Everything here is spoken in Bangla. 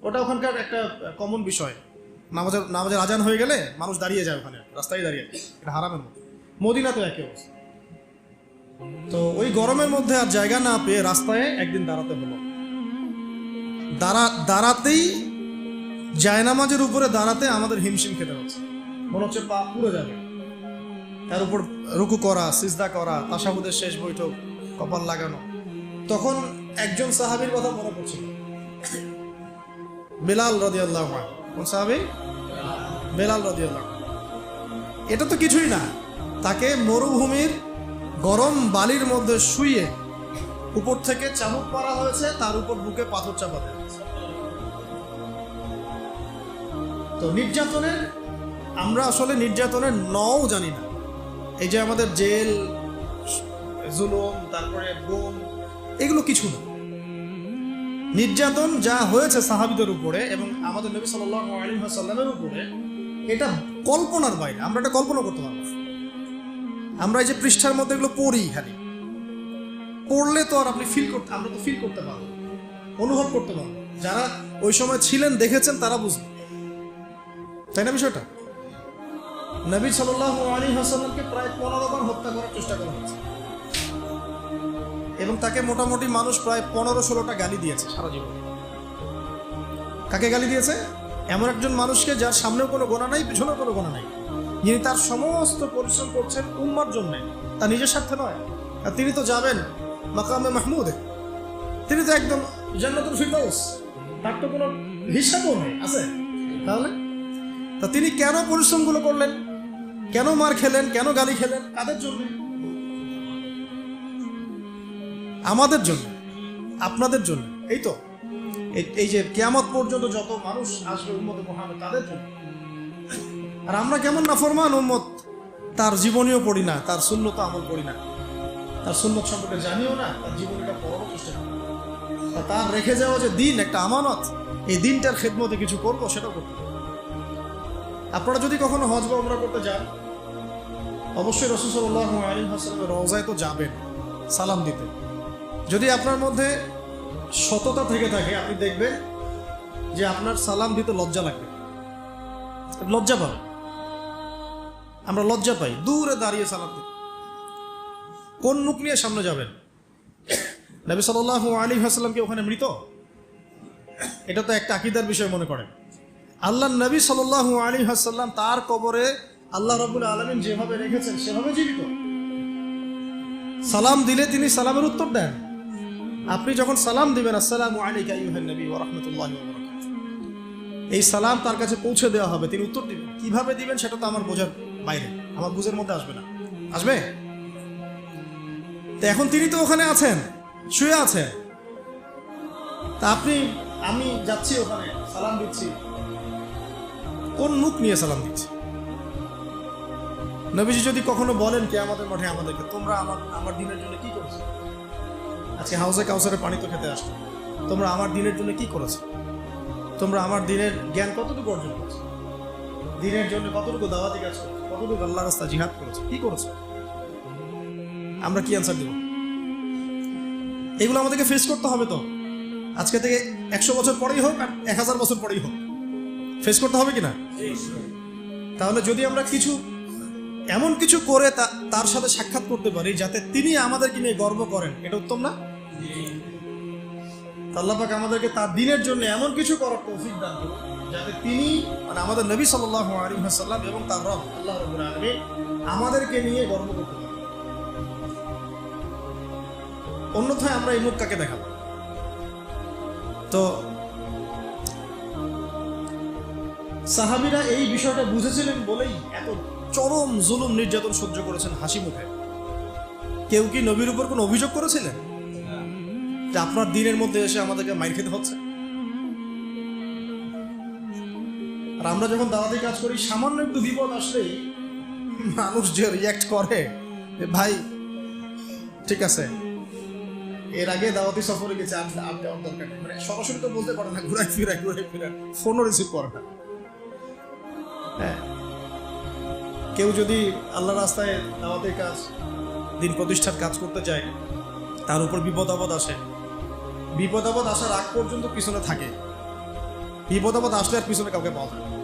ওটা ওখানকার একটা কমন বিষয়। নামাজের আজান হয়ে গেলে মানুষ দাঁড়িয়ে যায় ওখানে, রাস্তায় দাঁড়িয়ে, এটা হারামের মতো। মদিনা তো একই অবস্থা। তো ওই গরমের মধ্যে আর জায়গা না পেয়ে রাস্তায় একদিন দাঁড়াতে হলো। দাঁড়াতেই জায়নামাজের উপরে দাঁড়াতে আমাদের হিমশিম খেতে হচ্ছে, মনে হচ্ছে পা পুড়ে যাবে। তার উপর রুকু করা, সিজদা করা, তাশাহুদের শেষ বৈঠক, কপাল লাগানো। তখন একজন সাহাবীর কথা মনে পড়ছিল, বেলাল রাদিয়াল্লাহু আনহু। কোন সাহাবী? বেলাল রাদিয়াল্লাহু আনহু। এটা তো কিছুই না, তাকে মরুভূমির গরম বালির মধ্যে শুইয়ে উপর থেকে চাবুক মারা হয়েছে, তার উপর বুকে পাথর চাপাতে হয়েছে। তো নির্যাতনের, আমরা আসলে নির্যাতনের নও জানি না। এই যে আমাদের জেল, জুলুম, তারপরে গুম, এগুলো কিছু না। নির্যাতন যা হয়েছে সাহাবীদের উপরে এবং আমাদের নবী সাল্লাল্লাহু আলাইহি ওয়াসাল্লামের উপরে, এটা কল্পনার বাইরে। আমরা এটা কল্পনা করতে পারবো না। আমরা এই যে পৃষ্ঠার মধ্যে এগুলো পড়ি, খালি পড়লে তো আর আপনি আমরা তো ফিল করতে পারবো, অনুভব করতে পারবো। যারা ওই সময় ছিলেন, দেখেছেন, তারা বুঝবেন, তাই না বিষয়টা? নবী সাল্লাল্লাহু আলাইহি ওয়াসাল্লামকে প্রায় 15 বার হত্যা করার চেষ্টা করা হয়েছে এবং তাকে মোটামুটি মানুষ প্রায় 15-16টা গালি দিয়েছে সারা জীবন। কাকে গালি দিয়েছে? এমন একজন মানুষকে যার সামনেও কোনো গোনা নাই, পিছনেও কোনো গোনা নাই, যিনি তার সমস্ত পরিশ্রম করছেন উম্মার জন্য, তার নিজের স্বার্থে নয়। আর তিনি তো যাবেন মাকামে মাহমুদে, তিনি তো একদম জান্নাতুল ফিরদাউস, তার তো কোনো হিসাবও নেই, আছে? তাহলে তা তিনি কেন পরিশ্রমগুলো করলেন? কেন মার খেলেন? কেন গালি খেলেন? কাদের জন্য? আমাদের জন্য, আপনাদের জন্য। এই তো এই যে কিয়ামত পর্যন্ত যত মানুষ আসবে উম্মতে মুহাম্মদ, তাদের জন্য। আর আমরা কেমন নাফরমান উম্মত, তার জীবনীও পড়ি না, তার সুন্নত আমল করি না, তার সুন্নত সম্পর্কে জানিও না, তার জীবনীটা পড়ারও চেষ্টা করি না। তার রেখে যাওয়া যে দিন, একটা আমানত, এই দিনটার খেদমতে কিছু করবো, সেটাও করতে হবে। আপনারা যদি কখনো হজ বা উমরা করতে যান, অবশ্যই রাসূল সাল্লাল্লাহু আলাইহি ওয়াসাল্লামের রওজায় তো যাবেন সালাম দিতে। যদি আপনার মধ্যে সততা থেকে থাকে, আপনি দেখবেন যে আপনার সালাম দিতে লজ্জা লাগবে, লজ্জা পাবেন। আমরা লজ্জা পাই দূরে দাঁড়িয়ে সালাম দিতে। কোন মুখ নিয়ে সামনে যাবেন? নবী সাল্লাল্লাহু আলাইহি ওয়াসাল্লাম কি ওখানে মৃত? এটা তো একটা আকীদার বিষয় মনে করেন। আল্লাহ নবী সাল্লাল্লাহু আলাইহি ওয়াসাল্লাম তার কবরে আল্লাহ রাব্বুল আলামিন যেভাবে রেখেছেন সেভাবে জীবিত। সালাম দিলে তিনি সালামের উত্তর দেন। আপনি যখন সালাম দিবেন, আসসালামু আলাইকা আইয়ুহান নবী ওয়া রাহমাতুল্লাহি ওয়া বারাকাতুহু, এই সালাম তার কাছে পৌঁছে দেওয়া হবে, তিনি উত্তর দিবেন। কিভাবে দিবেন সেটা তো আমার বোঝার বাইরে, আমার বুঝের মধ্যে আসবে না। আসবে? তো এখন তিনি তো ওখানে আছেন, শুয়ে আছেন, তা আমি যাচ্ছি ওখানে, সালাম দিচ্ছি, কোন মুখ নিয়ে সালাম দিচ্ছি? নবীজি যদি কখনো বলেন কিয়ামতের মাঠে আমাদেরকে, তোমরা আমার দিনের জন্য কি করেছো? আজকে হাউজে কাউসারের পানি তো খেতে আসছো, তোমরা আমার দিনের জন্য কি করেছো? তোমরা আমার দিনের জ্ঞান কতটুকু অর্জন করেছো? দিনের জন্য কতটুকু দাওয়াতি কাজ করেছো? কতটুকু আল্লাহর রাস্তায় জিহাদ করেছো? কি করেছো? আমরা কি অ্যান্সার দেব? এগুলো আমাদেরকে ফেস করতে হবে। তো আজকে থেকে 100 বছর পরেই হোক আর 1000 বছর পরেই হোক, ফেস করতে হবে কিনা? তাহলে যদি আমরা এমন কিছু করে তার সাথে সাক্ষাৎ করতে পারি যাতে তিনি আমাদেরকে নিয়ে গর্ব করেন, এটা উত্তম না? আল্লাহ পাক আমাদেরকে তার দিনের জন্য এমন কিছু করার তৌফিক দান করুন যাতে তিনি, মানে আমাদের নবী সাল্লাল্লাহু আলাইহি ওয়াসাল্লাম এবং তার রব আল্লাহ রাব্বুল আলামিন আমাদেরকে নিয়ে গর্ব করতে পারেন। অন্যথায় আমরা এই মুখ কাকে দেখাবো? তো সাহাবীরা এই বিষয়টা বুঝেছিলেন বলেই এত চরম জুলুম নির্যাতন সহ্য করেছেন হাসি মুখে। কেউ কি নবীর উপর কোনো অভিযোগ করেছিলেন যে আপনার দিনের মধ্যে এসে আমাদেরকে মাইর খেতে হচ্ছে? আর আমরা যখন দাওয়াতি কাজ করি, সামান্য একটু বিপদ আসলেই মানুষ যে রিয়াক্ট করে, ভাই ঠিক আছে, এর আগে দাওয়াতি সফরে গেছে, আর দেওয়ার দরকার নেই, মানে সরাসরি তো বলতে পারে না, ঘুরাই ফিরাই ফোনও রিসিভ করে না। হ্যাঁ, কেউ যদি আল্লাহ রাস্তায় দাওয়াতের কাজ, দিন প্রতিষ্ঠার কাজ করতে চায়, তার উপর বিপদ আপদ আসে, বিপদ আপদ আসার আগ পর্যন্ত পিছনে থাকে, বিপদ আপদ আসলে আর পিছনে কাউকে পাওয়া যায় না।